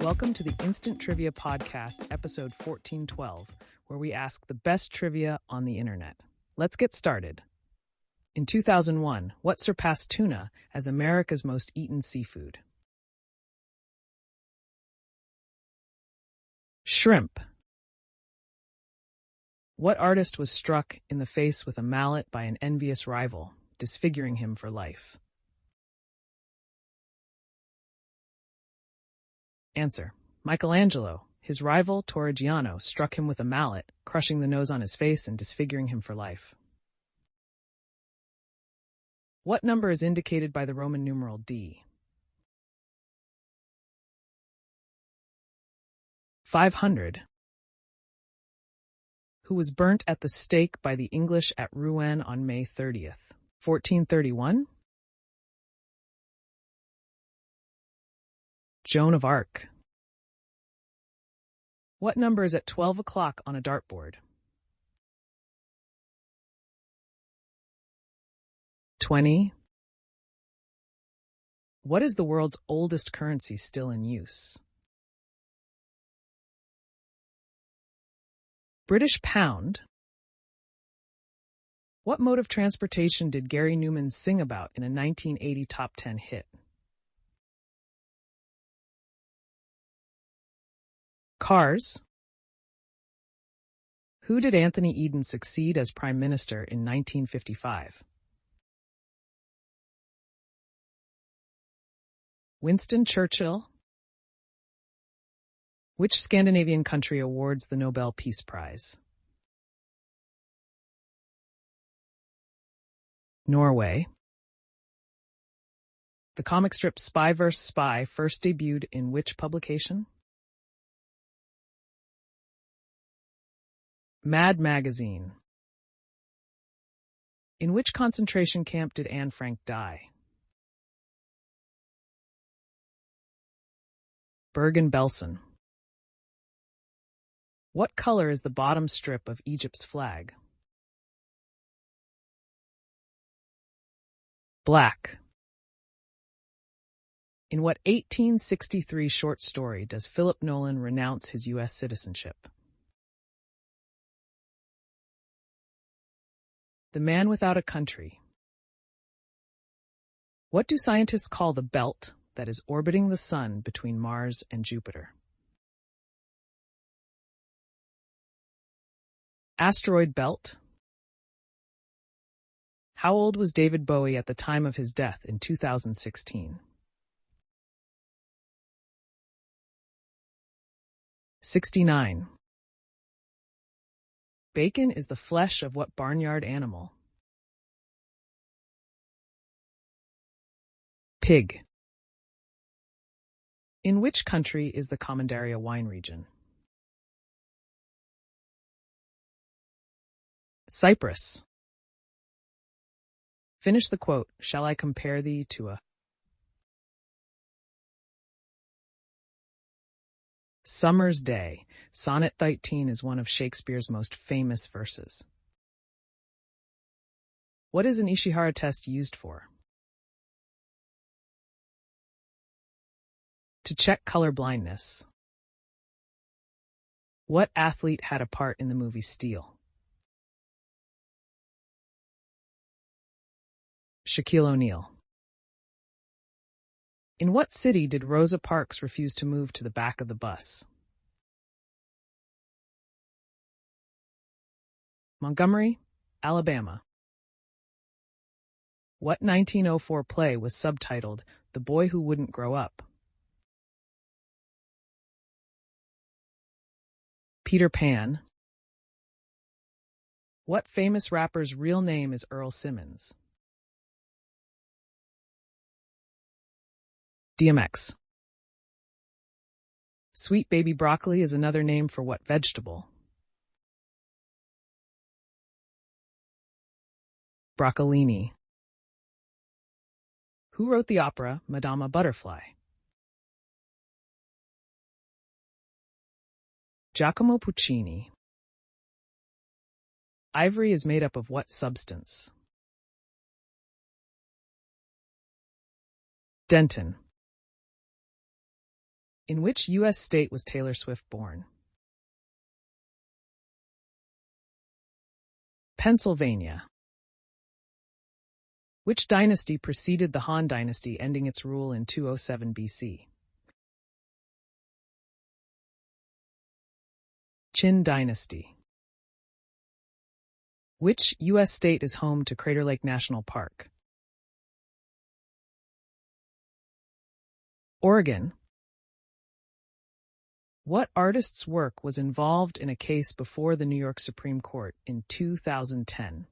Welcome to the Instant Trivia Podcast, episode 1412, where we ask the best trivia on the internet. Let's get started. In 2001, what surpassed tuna as America's most eaten seafood? Shrimp. What artist was struck in the face with a mallet by an envious rival, disfiguring him for life? Answer: Michelangelo. His rival, Torrigiano, struck him with a mallet, crushing the nose on his face and disfiguring him for life. What number is indicated by the Roman numeral D? 500. Who was burnt at the stake by the English at Rouen on May 30th, 1431? Joan of Arc. What number is at 12 o'clock on a dartboard? 20. What is the world's oldest currency still in use? British pound. What mode of transportation did Gary Newman sing about in a 1980 top 10 hit? Cars. Who did Anthony Eden succeed as Prime Minister in 1955? Winston Churchill. Which Scandinavian country awards the Nobel Peace Prize? Norway. The comic strip Spy vs. Spy first debuted in which publication? Mad Magazine. In which concentration camp did Anne Frank die? Bergen-Belsen. What color is the bottom strip of Egypt's flag? Black. In what 1863 short story does Philip Nolan renounce his U.S. citizenship? The Man Without a Country. What do scientists call the belt that is orbiting the sun between Mars and Jupiter? Asteroid belt. How old was David Bowie at the time of his death in 2016? 69. Bacon is the flesh of what barnyard animal? Pig. In which country is the Commandaria wine region? Cyprus. Finish the quote. Shall I compare thee to a summer's day? Sonnet 13 is one of Shakespeare's most famous verses. What is an Ishihara test used for? To check color blindness. What athlete had a part in the movie Steel? Shaquille O'Neal. In what city did Rosa Parks refuse to move to the back of the bus? Montgomery, Alabama. What 1904 play was subtitled The Boy Who Wouldn't Grow Up? Peter Pan. What famous rapper's real name is Earl Simmons? DMX. Sweet baby broccoli is another name for what vegetable? Broccolini. Who wrote the opera Madama Butterfly? Giacomo Puccini. Ivory is made up of what substance? Dentin. In which U.S. state was Taylor Swift born? Pennsylvania. Which dynasty preceded the Han Dynasty, ending its rule in 207 BC? Qin Dynasty. Which U.S. state is home to Crater Lake National Park? Oregon. What artist's work was involved in a case before the New York Supreme Court in 2010?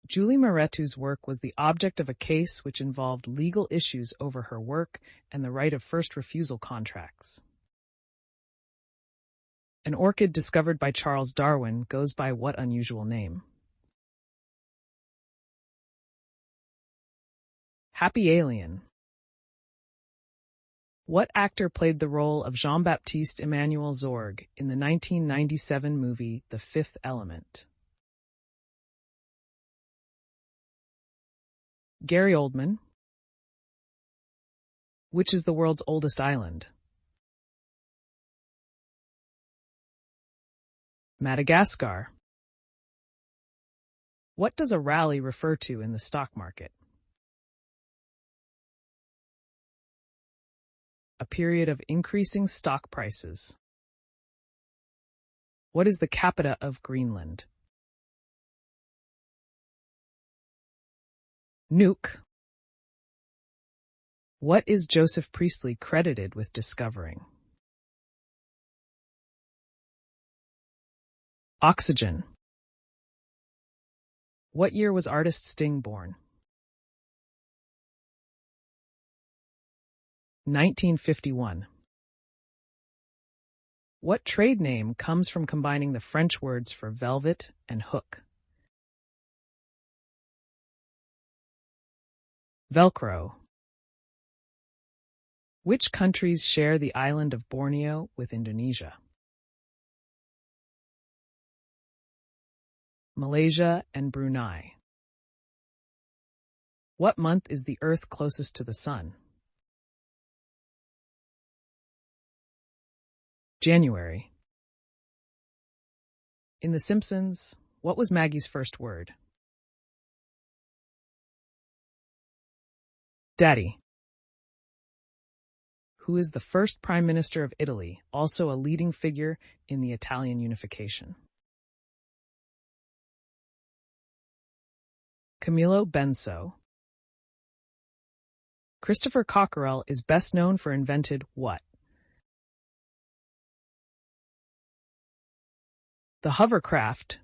Julie Mehretu's work was the object of a case which involved legal issues over her work and the right of first refusal contracts. An orchid discovered by Charles Darwin goes by what unusual name? Happy Alien. What actor played the role of Jean-Baptiste Emmanuel Zorg in the 1997 movie The Fifth Element? Gary Oldman. Which is the world's oldest island? Madagascar. What does a rally refer to in the stock market? A period of increasing stock prices. What is the capita of Greenland? Nuuk. What is Joseph Priestley credited with discovering? Oxygen. What year was artist Sting born? 1951. What trade name comes from combining the French words for velvet and hook? Velcro. Which countries share the island of Borneo with Indonesia? Malaysia and Brunei. What month is the Earth closest to the Sun? January. In The Simpsons, what was Maggie's first word? Daddy. Who is the first Prime Minister of Italy, also a leading figure in the Italian unification? Camillo Benso. Christopher Cockerell is best known for invented what? The hovercraft.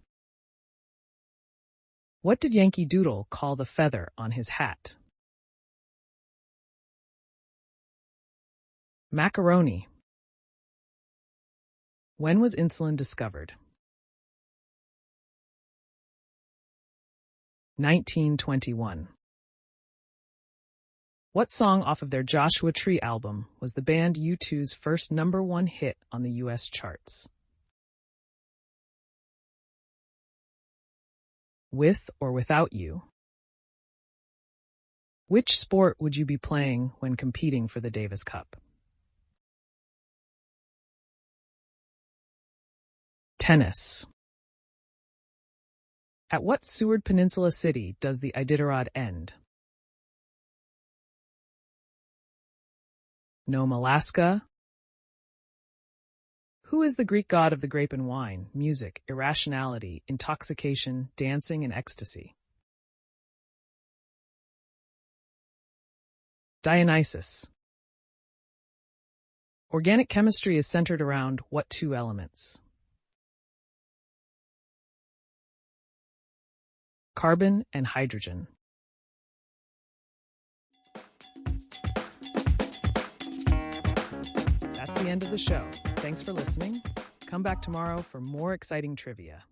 What did Yankee Doodle call the feather on his hat? Macaroni. When was insulin discovered? 1921. What song off of their Joshua Tree album was the band U2's first #1 hit on the U.S. charts? With or Without You. Which sport would you be playing when competing for the Davis Cup? Tennis. At what Seward Peninsula city does the Iditarod end? Nome, Alaska. Who is the Greek god of the grape and wine, music, irrationality, intoxication, dancing, and ecstasy? Dionysus. Organic chemistry is centered around what two elements? Carbon and hydrogen. That's the end of the show. Thanks for listening. Come back tomorrow for more exciting trivia.